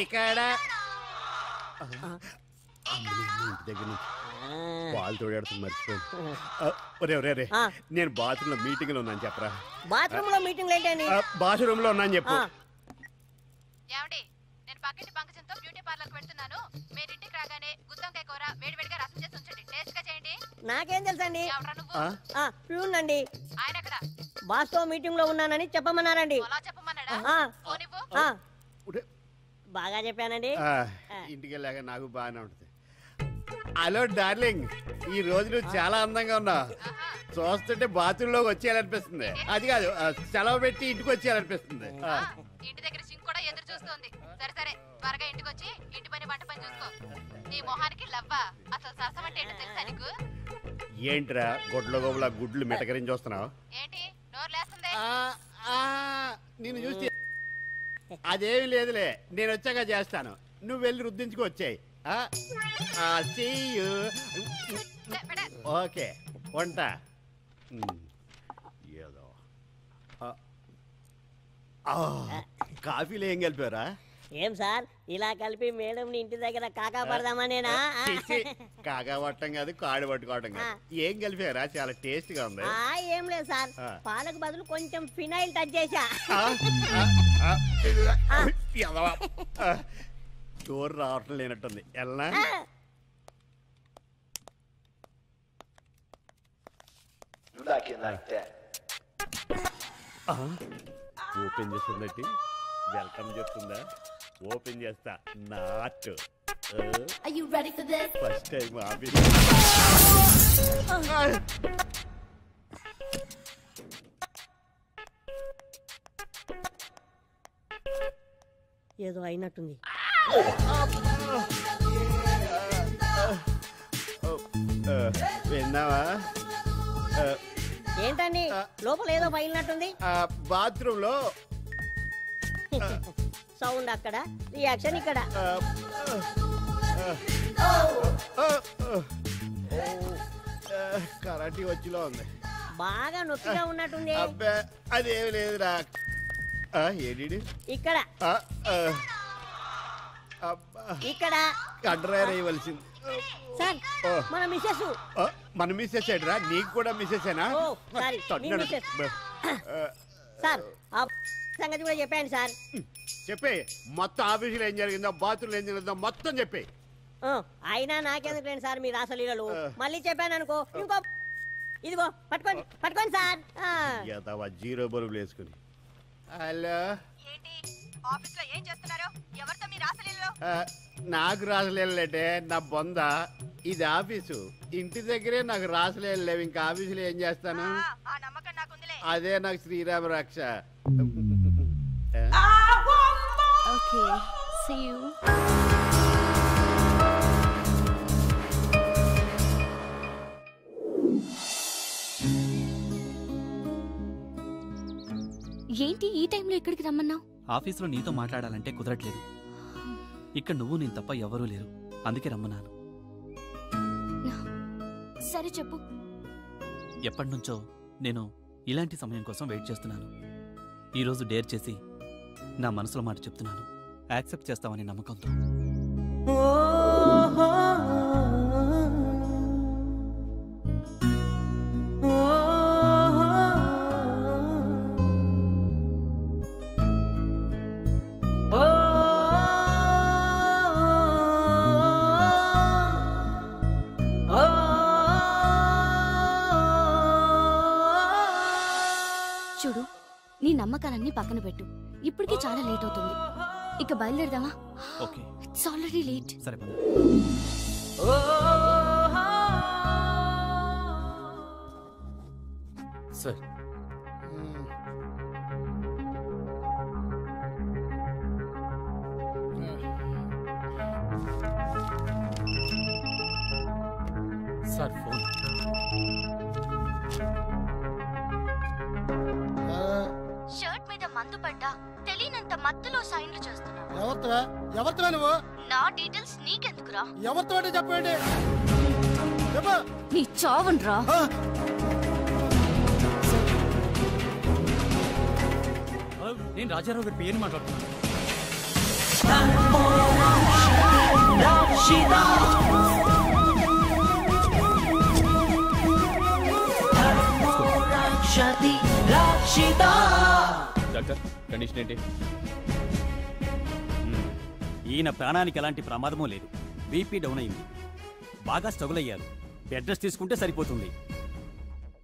Speaker 1: ఇక్కడ దగ్గర నుంచి పాలు తోడాడుతుంది మర్చిపోయింది. ఒరే నేను బాత్రూమ్ లో మీటింగ్ లో ఉన్నాను చెప్పరా.
Speaker 16: బాత్రూమ్ లో మీటింగ్ ఏంటండి?
Speaker 1: బాత్రూమ్ లో ఉన్నాను చెప్పు.
Speaker 19: ఏమండి, నేను పక్కింటి పంకజంతో బ్యూటీ పార్లర్కి వెళ్తున్నాను. మీరు ఇంటికి రాగానే గుత్తంకాయ కూర వేడివేడిగా రసం చేసి ఉంచండి. టేస్ట్ గా చేయండి.
Speaker 16: నాకేం తెలుసండి? ప్యూన్ అండి.
Speaker 19: ఆయన అక్కడ
Speaker 16: బాస్ తో మీటింగ్ లో ఉన్నానని చెప్పమన్నారండి.
Speaker 19: అలా చెప్పమన్నాడా?
Speaker 16: బాగా చెప్పానండి.
Speaker 1: ఇంటికి వెళ్ళాక నాకు బాగానే ఉంటుంది. హలో డార్లింగ్, ఈ రోజు నువ్వు చాలా అందంగా ఉన్నావు. చూస్తుంటే బాత్రూమ్ లోకి వచ్చేయాలనిపిస్తుంది. అది కాదు, సెలవు పెట్టి ఇంటికి వచ్చేయాలనిపిస్తుంది.
Speaker 19: ఇంటి దగ్గర సింక్ కూడా ఎదురు చూస్తుంది. సరే సరే, త్వరగా ఇంటికి వచ్చి ఇంటి పని వంట పని చూసుకో. నీ మొహానికి లవ్వా? అసలు సరసం అంటే ఏంటో తెలుసా నీకు?
Speaker 1: ఏంట్రా గుడ్ల గోబుల గుడ్లు మిటకరించి చూస్తున్నావు?
Speaker 19: ఏంటి నోరు లేస్తుంది?
Speaker 1: నిన్ను చూస్తే అదేమి లేదులే, నేను వచ్చాక చేస్తాను. నువ్వు వెళ్ళి రుద్దించుకు వచ్చాయి. ఓకే వంట ఏదో. కాఫీలో ఏం కలిపారా?
Speaker 16: ఏం సార్ ఇలా కలిపి మేడం ఇంటి దగ్గర కాకా పడదామనేనా?
Speaker 1: కాకా పట్టడం కాదు, కాడు పట్టుకోవడం కాదు. ఏం కలిపారా? చాలా టేస్ట్ గా ఉంది.
Speaker 16: ఏం లేదు సార్, పాలకు బదులు కొంచెం ఫినాయిల్ టచ్ చేశా.
Speaker 1: డోర్ రావటం లేనట్టుంది. ఎలా ఓపెన్ చేస్తుందట్టి వెల్కమ్ చెప్తుందా? ఓపెన్ చేస్తా. Not first time office.
Speaker 16: ఏదో అయినట్టుంది.
Speaker 1: విన్నావా?
Speaker 16: ఏంటండి లోపల ఏదో పగిలినట్టుంది?
Speaker 1: బాత్రూమ్ లో
Speaker 16: సౌండ్ అక్కడ, రియాక్షన్ ఇక్కడ.
Speaker 1: కరాటీ వచ్చిలో ఉంది.
Speaker 16: బాగా నొప్పిగా ఉన్నట్టుంది.
Speaker 1: అబ్బా అదేమి లేదురా. ఏంటి
Speaker 16: ఇక్కడ ఇక్కడ
Speaker 1: కడ్రైర్ అయ్యవలసింది
Speaker 16: సార్. మన మిసెస్.
Speaker 1: మన మిసెస్ ఏడ్రా? నీకు కూడా మిసెసేనా?
Speaker 16: సార్ ఆ సంగతి కూడా చెప్పాను సార్.
Speaker 1: చెప్పే, మొత్తం ఆఫీసులో ఏం జరిగిందో, బాత్రూంలో ఏం జరిగిందో మొత్తం చెప్పే.
Speaker 16: అయినా నాకెందుకు లేండి సార్ మీ రాసలీలలు. మళ్ళీ చెప్పాను అనుకో ఇంకో. ఇదిగో పట్టుకోండి పట్టుకోండి సార్.
Speaker 1: జీరో బల్బులు వేసుకుని. హలో,
Speaker 19: ఆఫీసులో ఏం చేస్తున్నారు? ఎవరితో మీ రాసలీలలో?
Speaker 1: నాకు రాసలేటే నా బొంద. ఇది ఆఫీసు. ఇంటి దగ్గరే నాకు రాసలేలు లేవు, ఇంకా ఆఫీసులో ఏం చేస్తాను? అదే నాకు శ్రీరామ రక్ష.
Speaker 4: Okay, see you. ఏంటి ఈ టైంలో ఇక్కడికి రమ్మన్నావు?
Speaker 12: ఆఫీసులో నీతో మాట్లాడాలంటే కుదరట్లేదు. ఇక్కడ నువ్వు నేను తప్ప ఎవరూ లేరు, అందుకే రమ్మన్నాను.
Speaker 4: సరే చెప్పు.
Speaker 12: ఎప్పటినుంచో నేను ఇలాంటి సమయం కోసం వెయిట్ చేస్తున్నాను. ఈరోజు డేర్ చేసి నా మనసులో మాట చెప్తున్నాను. యాక్సెప్ట్ చేస్తామని నమ్మకంతో.
Speaker 4: చూడు, నీ నమ్మకాలన్నీ పక్కన పెట్టు. ఇప్పటికే చాలా లేట్ అవుతుంది. ఇక బయలుదేరదామా?
Speaker 12: Okay,
Speaker 4: it's already late.
Speaker 12: సరే పద.
Speaker 2: Sir sir phone.
Speaker 4: షర్ట్ మీద మందు పడ్డా తెలియనంత మత్తులో సైన్లు చేస్తున్నా.
Speaker 20: ఎవరితో నువ్వు?
Speaker 4: నా డీటెయిల్స్ నీకెందుకురా?
Speaker 20: ఎవరితో చెప్పండి.
Speaker 4: నీ చావుండ్రా.
Speaker 2: నేను రాజారావు గారి పేరు మాట్లాడుతున్నాను.
Speaker 7: డాక్టర్, కండిషన్ ఏంటి?
Speaker 21: ఈయన ప్రాణానికి ఎలాంటి ప్రమాదమూ లేదు. బీపీ డౌన్ అయింది, బాగా స్ట్రగుల్ అయ్యారు. బెడ్ రెస్ట్ తీసుకుంటే సరిపోతుంది.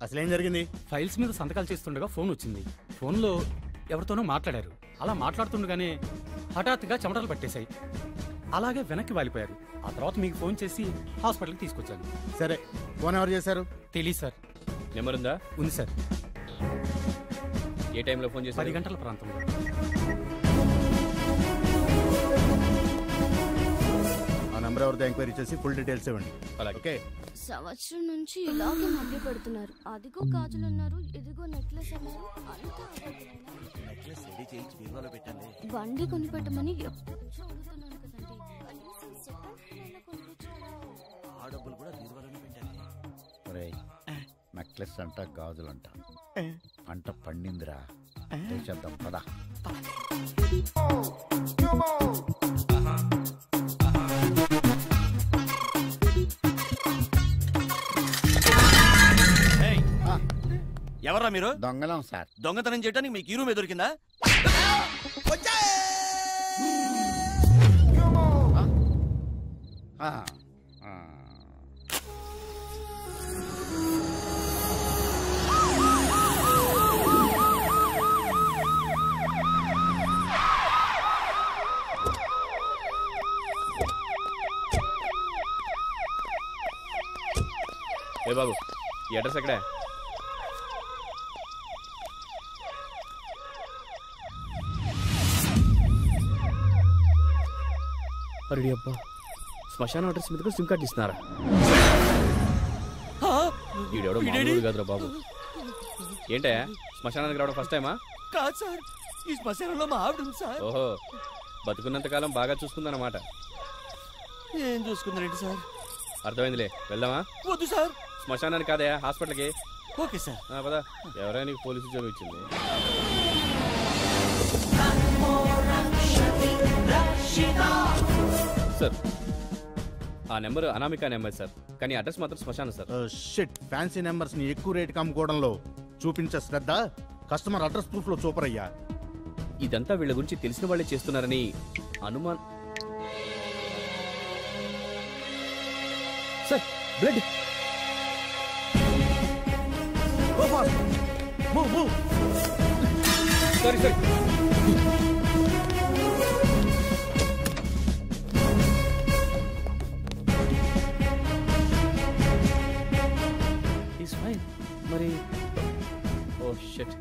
Speaker 2: అసలేం జరిగింది? ఫైల్స్ మీద సంతకాలు చేస్తుండగా ఫోన్ వచ్చింది. ఫోన్లో ఎవరితోనో మాట్లాడారు. అలా మాట్లాడుతుండగానే హఠాత్తుగా చెమటలు పట్టేశాయి. అలాగే వెనక్కి వాలిపోయారు. ఆ తర్వాత మీకు ఫోన్ చేసి హాస్పిటల్కి తీసుకొచ్చాను.
Speaker 3: సరే, ఫోన్ ఎవరు చేశారు?
Speaker 2: తెలీదు సార్.
Speaker 7: నెంబర్ ఉందా?
Speaker 2: ఉంది సార్.
Speaker 7: ఏ టైంలో ఫోన్ చేశారు?
Speaker 2: 10 గంటల ప్రాంతంలో.
Speaker 3: ఆ నెంబర్ ఎవరితో ఎంక్వైరీ చేసి ఫుల్ డీటెయిల్స్ ఇవ్వండి. ఓకే.
Speaker 4: సంవత్సరం నుంచి ఇలాగే మభ్య పెడుతున్నారు. అదిగో గాజులు అన్నారు, ఇదిగో నెక్లెస్ అన్నారు. బండి కొని పెట్టమని ఎప్పుడు అడుగుతున్నాను కదండి.
Speaker 17: నెక్లెస్ అంట, గాజులంట, పంట పండిందిరా. చేద్దాం పదా.
Speaker 21: ఎవరా మీరు?
Speaker 17: దొంగలం సార్.
Speaker 21: దొంగతనం చేయడానికి మీకు ఈ రూమే దొరికిందా?
Speaker 7: ఏ బాబు, ఈ అడ్రస్ ఎక్కడే? అరే అబ్బా, శ్మశాన అడ్రస్ మీద సిమ్ కార్డు ఇస్తున్నారా? ఈడెవడో మామూలు కాదురా బాబు. ఏంటయ్యా, శ్మశానానికి రావడం ఫస్ట్ టైమా?
Speaker 21: కాదు సార్, ఈ శ్మశానంలో మా ఆవిడ ఉంది సార్.
Speaker 7: ఓహో, బతుకున్నంతకాలం బాగా చూసుకుందన్నమాట.
Speaker 21: ఏం చూసుకుందండి సార్?
Speaker 7: అర్థమైందిలే, వెళ్దామా?
Speaker 21: వద్దు సార్.
Speaker 7: శ్మశానానికి కాదయా, హాస్పిటల్కి.
Speaker 21: Okay sir.
Speaker 7: పదా. ఎవరైనా నీకు పోలీసు ఉద్యోగం ఇచ్చింది? సార్, ఆ నెంబర్ అనామిక నెంబర్ సార్, కానీ అడ్రస్ మాత్రం శ్మశానం సార్.
Speaker 3: షిట్, ఫ్యాన్సీ నెంబర్స్ ని ఎక్కువ రేటుకి అమ్ముకోవడంలో చూపించే శ్రద్ధ కస్టమర్ అడ్రస్ ప్రూఫ్ లో చూపర్ అయ్యా.
Speaker 7: ఇదంతా వీళ్ళ గురించి తెలిసిన వాళ్ళే చేస్తున్నారని అనుమానం. Sir, blood. Sorry sorry. మరి ఓ షిట్,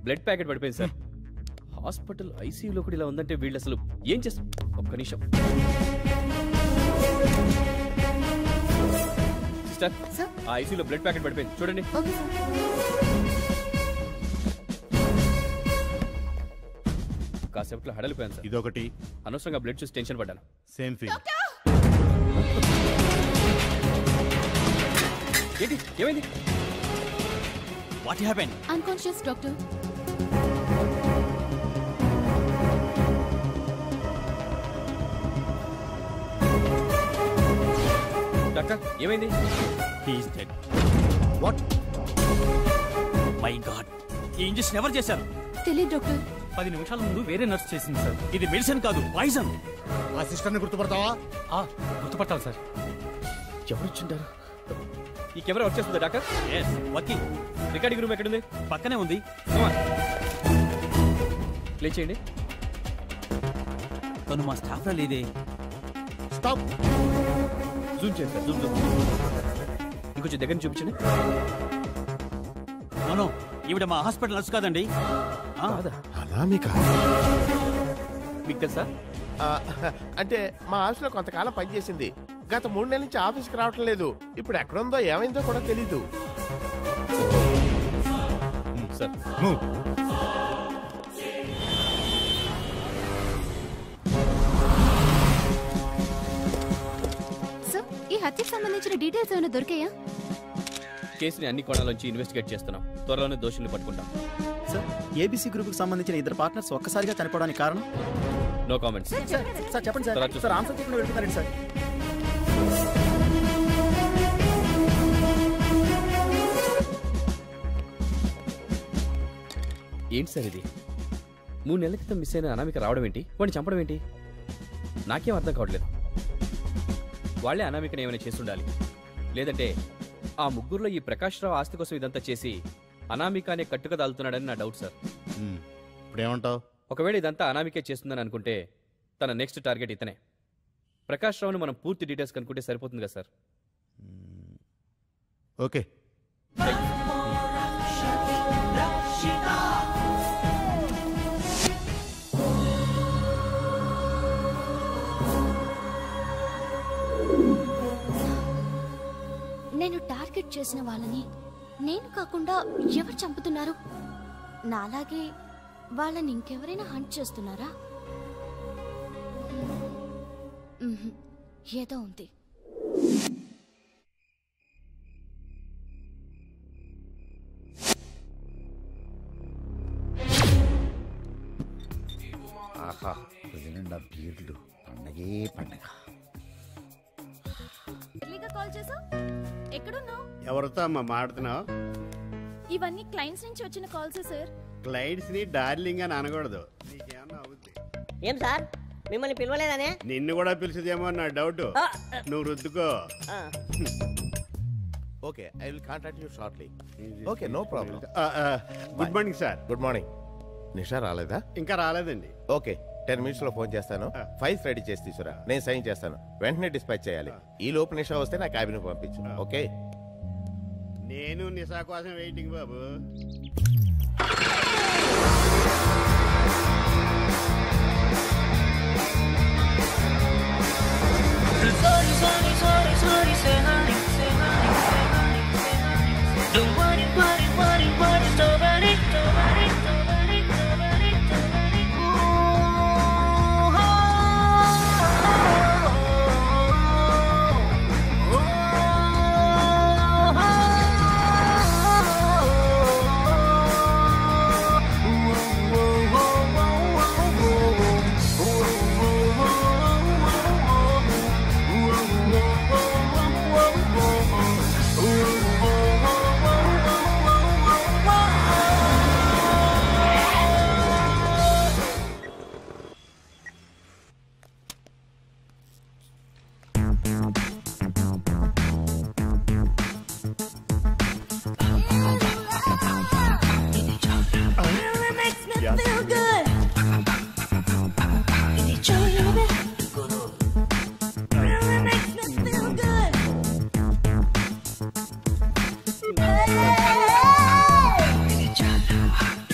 Speaker 7: బ్లడ్ ప్యాకెట్ పడిపోయింది సార్. హాస్పిటల్ ఐసీయూలో కూడా ఇలా ఉందంటే వీళ్ళు అసలు ఏం చేస్తారు? ఒక్క నిమిషం సిస్టర్, ఆ ఐసీయూలో బ్లడ్ ప్యాకెట్ పడిపోయింది, చూడండి. కాసేపట్లో హడలిపోయాను సార్.
Speaker 3: ఇదొకటి.
Speaker 7: అనవసరంగా బ్లడ్ చూసి టెన్షన్ పడ్డాను.
Speaker 3: Same feel.
Speaker 7: ఏంటి, ఏమైంది?
Speaker 21: What happened?
Speaker 4: Unconscious doctor.
Speaker 7: Doctor, ఏమైంది?
Speaker 21: He is dead.
Speaker 3: What?
Speaker 21: My god, ఈ ఇంజెక్షన్ ఎవరు చేశారు?
Speaker 4: తెలియదు డాక్టర్.
Speaker 2: 10 నిమిషాల ముందు వేరే నర్స్ చేసింది సార్.
Speaker 21: ఇది మెడిసిన్ కాదు, పాయిజన్.
Speaker 3: ఆ సిస్టర్ని గుర్తుపడతావా?
Speaker 2: గుర్తుపట్టాలి సార్.
Speaker 7: ఎవరు వచ్చింటారు? ఈ కెమెరా వచ్చేస్తుందా doctor?
Speaker 21: Yes, working.
Speaker 7: Recording room ఎక్కడుంది?
Speaker 21: పక్కనే ఉంది.
Speaker 7: ప్లే చేయండి.
Speaker 21: తను మా స్టాఫ్ లో లేదే.
Speaker 3: స్టాప్.
Speaker 7: జూమ్ చేయండి సార్, జూమ్ జూమ్. ఇంకొంచెం దగ్గర నుంచి చూపించండి.
Speaker 21: నో, ఈవిడ మా హాస్పిటల్ నర్స్ కాదండి.
Speaker 15: అనామిక
Speaker 7: మీకు తెలుసా?
Speaker 15: అంటే మా ఆఫీస్లో కొంతకాలం పనిచేసింది. గత 3 నెలల నుంచి ఆఫీస్కి రావటం లేదు. ఇప్పుడు ఎక్కడుందో ఏమైందో కూడా తెలీదు.
Speaker 7: సార్,
Speaker 4: సార్, ఈ హత్యకు సంబంధించిన డీటెయిల్స్ ఏమైనా దొరికాయా?
Speaker 7: కేసుని అన్ని కోణాల్లోంచి ఇన్వెస్టిగేట్ చేస్తున్నాం. త్వరలోనే దోషుల్ని పట్టుకుంటాం.
Speaker 22: సార్, ఏబీసీ గ్రూప్ కి సంబంధించిన 2 పార్ట్నర్స్ ఒక్కసారిగా చనిపోవడానికి కారణం?
Speaker 7: No comments.
Speaker 22: సార్ చెప్పండి సార్. సార్ ఆన్సర్ చెప్పిన వెళ్తున్నారండి సార్.
Speaker 7: ఏంటి సార్ ఇది? 3 నెలల క్రితం మిస్ అయిన అనామిక రావడం ఏంటి? వాడిని చంపడం ఏంటి? నాకేం అర్థం కావట్లేదు. వాళ్ళే అనామికని ఏమైనా చేస్తుండాలి, లేదంటే ఆ ముగ్గురులో ఈ ప్రకాశ్రావు ఆస్తి కోసం ఇదంతా చేసి అనామిక అనే కట్టుక దాల్తున్నాడని నా డౌట్ సార్.
Speaker 3: ఇప్పుడేమంటావు?
Speaker 7: ఒకవేళ ఇదంతా అనామికే చేస్తుందని అనుకుంటే తన నెక్స్ట్ టార్గెట్ ఇతనే. ప్రకాశ్రావుని మనం పూర్తి డీటెయిల్స్ కనుక్కుంటే సరిపోతుంది కదా సార్?
Speaker 3: ఓకే.
Speaker 4: నేను టార్గెట్ చేసిన వాళ్ళని నేను కాకుండా ఎవరు చంపుతున్నారు? నాలాగే వాళ్ళని ఇంకెవరైనా హంట్ చేస్తున్నారా? ఏదో ఉంది.
Speaker 1: ఆహా, నిండా బీర్లు, పండగే పండగ.
Speaker 14: కాల్ చేసా? ఎక్కడున్నావు?
Speaker 1: ఎవరితో అమ్మా మాట్లాడుతున్నావు?
Speaker 14: ఇవన్నీ క్లయింట్స్ నుంచి వచ్చిన కాల్స్ సార్.
Speaker 1: క్లయింట్స్ ని డార్లింగ్ అని అనకూడదు. నీకేమన్నా అవుద్ది.
Speaker 16: ఏం సార్ మిమ్మల్ని పిలవలేదనే?
Speaker 1: నిన్ను కూడా పిలిచిదేమో నా డౌట్. నువ్వు రుద్దుకో.
Speaker 15: Okay, I will contact you shortly. Okay, no problem.
Speaker 1: Good morning sir.
Speaker 15: Good morning. Nisha రాలేదా?
Speaker 1: ఇంకా రాలేదండి.
Speaker 15: ఓకే, 10 minutes లో ఫోన్ చేస్తాను. ఫైల్స్ రెడీ చేసి తీసుకురా, నేను సైన్ చేస్తాను. వెంటనే డిస్పాచ్ చేయాలి. ఈ లోపు నిషా వస్తే నా క్యాబిన్ పంపించు. ఓకే.
Speaker 1: నేను నిషా కోసం వెయిటింగ్ బాబు.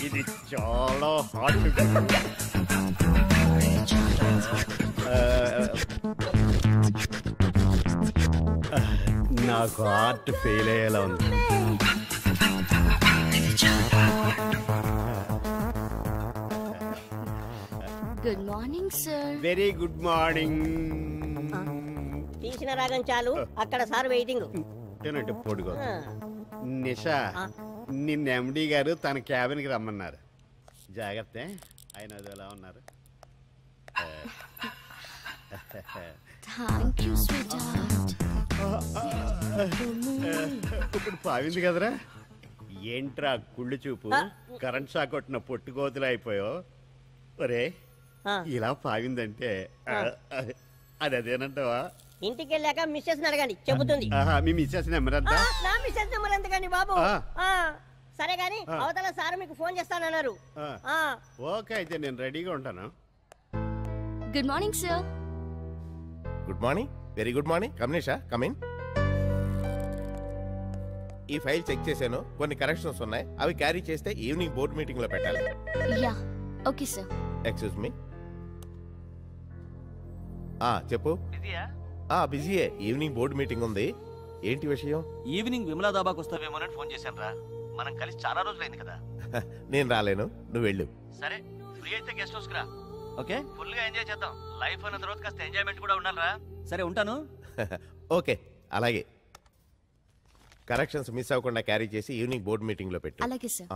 Speaker 1: ఇది చాలా హాట్. నాకు హార్ట్ ఫెయిల్ అయ్యేలా ఉంది.
Speaker 4: Good morning sir.
Speaker 1: Very good morning.
Speaker 16: తీసిన రాగం చాలు, అక్కడ సార్ వెయిటింగ్.
Speaker 1: తినంటే పొడుగు. నిషా, నిన్న ఎండి గారు తన క్యాబిన్కి రమ్మన్నారు. జాగ్రత్త, ఆయన అది ఎలా ఉన్నారు?
Speaker 4: Thank you sweetheart.
Speaker 1: ఇప్పుడు పావింది కదరా? ఏంట్రా కుళ్ళు చూపు, కరెంట్ షాక్ కొట్టిన పొట్టు కోతులు అయిపోయావు. ఒరే, ఇలా పావిందంటే అది అదేనంటావా?
Speaker 16: ఇంటికి వెళ్ళాక మిస్సెస్ అడగండి, చెబుతుంది.
Speaker 1: మీ మిస్సెస్ నెంబర్ ఎంత?
Speaker 16: నా మిస్సెస్ నెంబర్ ఎంత కానీ బాబు? సరే గాని అవతల సార్ మీకు ఫోన్ చేస్తానన్నారు.
Speaker 1: ఓకే, అయితే నేను రెడీగా ఉంటాను.
Speaker 4: Good morning sir.
Speaker 15: Good morning, very good morning. కమ్నేషా, కమ్ ఇన్. ఈ ఫైల్ చెక్ చేశాను, కొన్ని కరెక్షన్స్ ఉన్నాయి. అవి క్యారీ చేస్తే ఈవినింగ్ బోర్డ్ మీటింగ్ లో పెట్టాలి.
Speaker 4: Yeah, okay sir.
Speaker 15: Excuse me. చెప్పు. బిజీయే. ఈవినింగ్ బోర్డు మీటింగ్ ఉంది. ఏంటి విషయం?
Speaker 18: ఈవినింగ్ విమలా దాబాకి వస్తావేమోనని ఫోన్ చేశాను రా. మనం కలిసి చాలా రోజులైంది కదా.
Speaker 15: నేను రాలేను, నువ్వు వెళ్ళు.
Speaker 18: సరే, ఫ్రీ అయితే గెస్ట్ హౌస్ కి రా. ఓకే, ఫుల్ గా ఎంజాయ్ చేద్దాం. లైఫ్ అన్న తర్వాత కాస్త ఎంజాయ్మెంట్ కూడా ఉండాలిరా. సరే, ఉంటాను.
Speaker 15: ఓకే, అలాగే. కరెక్షన్స్ మిస్ అవ్వకుండా క్యారీ చేసి ఈవినింగ్ బోర్డు మీటింగ్ లో పెట్టు.
Speaker 4: అలాగే సార్.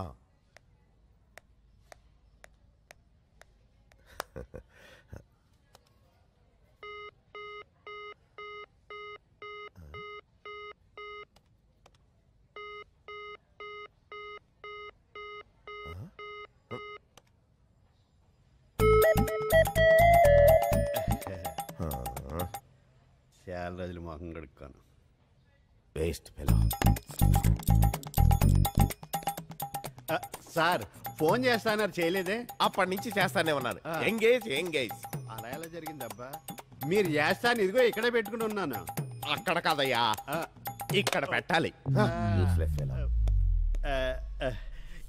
Speaker 1: చాలా రోజులు మొహం కడుక్కోను.
Speaker 15: Waste fellow.
Speaker 1: సార్ ఫోన్ చేస్తానన్నారు, చేయలేదే?
Speaker 15: అప్పటి నుంచి చేస్తానే ఉన్నాను. Engage engage.
Speaker 1: అలా ఎలా జరిగిందబ్బా? మీరు చేస్తాను, ఇదిగో ఇక్కడే పెట్టుకుని ఉన్నాను.
Speaker 15: అక్కడ కాదయ్యా, ఇక్కడ పెట్టాలి.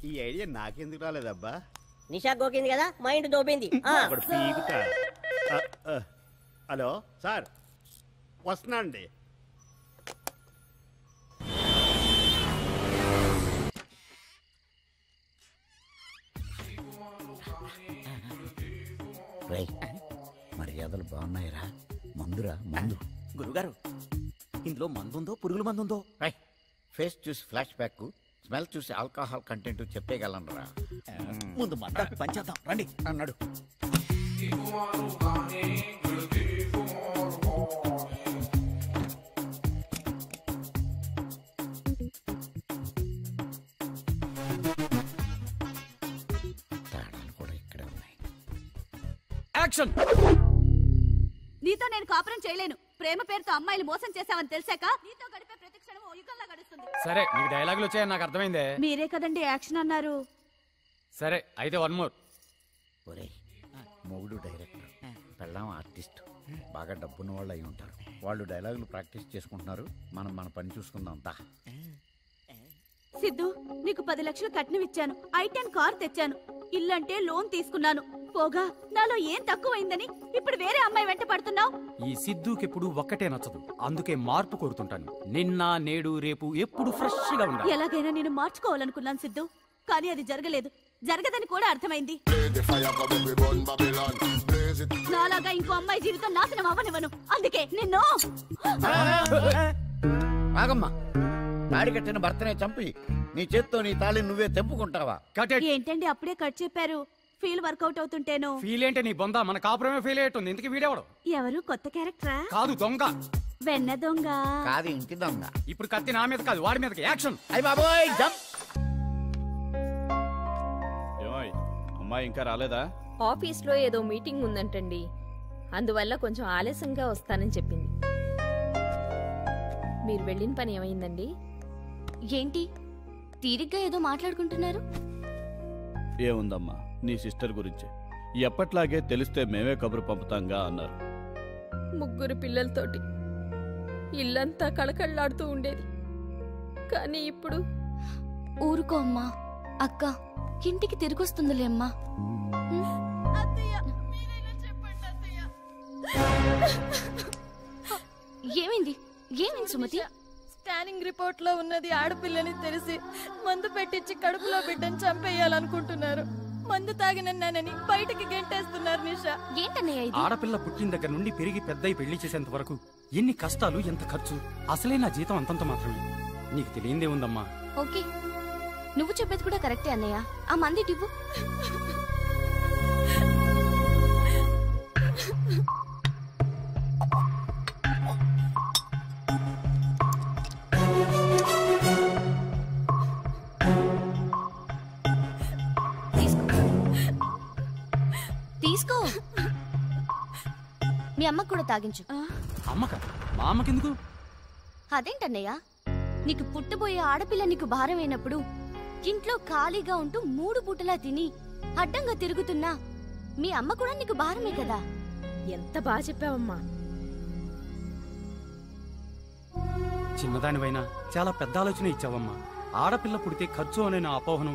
Speaker 1: ఈ ఐడియా నాకెందుకు రాలేదబ్బా?
Speaker 16: నిషా గోకింది కదా, మైండ్ దోబింది.
Speaker 1: హలో సార్, వస్తున్నా అండి.
Speaker 8: మర్యాదలు బాగున్నాయిరా. మందురా మందు. గురుగారు, ఇందులో మందుందో పురుగుల మందుందో? ఫేస్ చూసి ఫ్లాష్ బ్యాక్, స్మెల్ చూసి ఆల్కహాల్ కంటెంట్ చెప్పేయగలనరా. ముందు మందాకి పంచేద్దాం రండి అన్నాడు. తాళాలు కూడా ఇక్కడే ఉన్నాయి.
Speaker 2: యాక్షన్.
Speaker 4: నీతో నేను కాపురం చేయలేను. ప్రేమ పేరుతో అమ్మాయిలు మోసం చేశావని తెలిసాక నీతో గడిపే ప్రతి క్షణం ఓ యుగంలా గడుస్తుంది.
Speaker 2: సరే, నీకు డైలాగులు వచ్చాయని నాకు అర్థమైందే.
Speaker 4: మీరే కదండి యాక్షన్ అన్నారు.
Speaker 2: సరే అయితే వన్ మోర్.
Speaker 8: ఒరే, మొగుడు డైరెక్టర్, పెళ్ళాం ఆర్టిస్ట్, బాగా డబ్బున్న వాళ్ళు అయి ఉంటారు. వాళ్ళు డైలాగులు ప్రాక్టీస్ చేసుకుంటున్నారు, మనం మన పని చూసుకుందాం. దా
Speaker 4: సిద్ధు, నీకు 10 లక్షలు కట్నం ఇచ్చాను, I10 కార్ తెచ్చాను, ఇల్లంటే లోన్ తీసుకున్నాను. పోగా నాలో ఏం తక్కువైందని ఇప్పుడు వేరే అమ్మాయి వెంట పడుతున్నావు?
Speaker 2: ఈ సిద్ధుకెప్పుడు ఒక్కటే నచ్చదు, అందుకే మార్పు కోరుతుంటాను. నిన్న నేడు రేపు ఎప్పుడు ఫ్రెష్ గా ఉండాలి.
Speaker 4: ఎలాగైనా నేను మార్చుకోవాలనుకున్నాను సిద్ధు, కానీ అది జరగలేదు. జరగదని కూడా అర్థమైంది. నాలాగా ఇంకో అమ్మాయి జీవితం నాశనం అవ్వనివ్వను. అందుకే నిన్ను.
Speaker 8: ఆగమ్మా, తాడి కట్టిన భర్తనే చంపి నీ చేత్తో నీ తాళిని నువ్వే తెంపుకుంటావా?
Speaker 4: ఏంటండి అప్పుడే కట్ చెప్పారు? Feel work out అవుతుంటేను.
Speaker 2: ఫీల్ ఏంటే నీ బొంద, మన కాపురమే ఫీల్ అయ్యేటుంది. ఇంతకీ వీడెవడు?
Speaker 4: ఎవరు? కొత్త క్యారెక్టరా?
Speaker 2: కాదు, దొంగ.
Speaker 4: వెన్న దొంగ
Speaker 8: కాదు, ఇంటి దొంగ.
Speaker 2: ఇప్పుడు కత్తి నా మీద కాదు, వాడి మీదకి. యాక్షన్.
Speaker 8: అయ్య బాబోయ్, జంప్.
Speaker 17: ఏమోయ్, అమ్మాయి ఇంకా రాలేదా?
Speaker 9: ఆఫీస్లో ఏదో మీటింగ్ ఉందంటండి, అందువల్ల కొంచెం ఆలస్యంగా వస్తానని చెప్పింది. మీరు వెళ్ళిన పని ఏమైందండి?
Speaker 4: ఏంటి తీరిగ్గా ఏదో మాట్లాడుకుంటున్నారు?
Speaker 17: ఏముందమ్మా, నీ సిస్టర్ గురించి. ఎప్పట్లాగే తెలిస్తే మేమే కబురు పంపుతాంగా అన్నారు.
Speaker 9: 3 పిల్లలతోటి ఇల్లంతా కళకళలాడుతూ ఉండేది. కానీ ఇప్పుడు
Speaker 4: ఊరుకో అమ్మా. అక్క ఇంటికి తిరిగొస్తుందిలే అమ్మా. ఏమైంది? ఏమైంది సుమతి?
Speaker 9: స్కానింగ్ రిపోర్ట్ లో ఉన్నది ఆడపిల్లని తెలిసి మందు పెట్టించి కడుపులో బిడ్డని చంపేయాలనుకుంటున్నారు. మందు తాగినన్నానని బయటికి గెంటేస్తున్నారు. నిషా,
Speaker 4: ఏంటన్నయ్య ఇది?
Speaker 2: ఆడపిల్ల పుట్టిన దగ్గర నుండి పెరిగి పెద్దయి పెళ్లి చేసేంత వరకు ఎన్ని కష్టాలు, ఎంత ఖర్చు. అసలే నా జీతం అంతంత మాత్రమే. నీకు తెలియందే ఉందమ్మా.
Speaker 4: ఓకే, నువ్వు చెప్పేది కూడా కరెక్టే అన్నయ్య. ఆ మంది టివ్వు. తీసుకో. మీ అమ్మకు కూడా తాగించు.
Speaker 2: అమ్మక? మా అమ్మకెందుకు?
Speaker 4: అదేంటన్నయ్య, నీకు పుట్టబోయే ఆడపిల్ల నీకు భారమైనప్పుడు ఇంట్లో ఖాళీగా ఉంటూ 3 పూటలా తిని అడ్డంగా తిరుగుతున్నా మీ అమ్మ కూడా నీకు భారమే కదా.
Speaker 9: ఎంత బాగా చెప్పావమ్మా.
Speaker 2: చిన్నదానివైనా చాలా పెద్ద ఆలోచన ఇచ్చావమ్మా. ఆడపిల్ల పుడితే ఖర్చు అనే నా అపోహను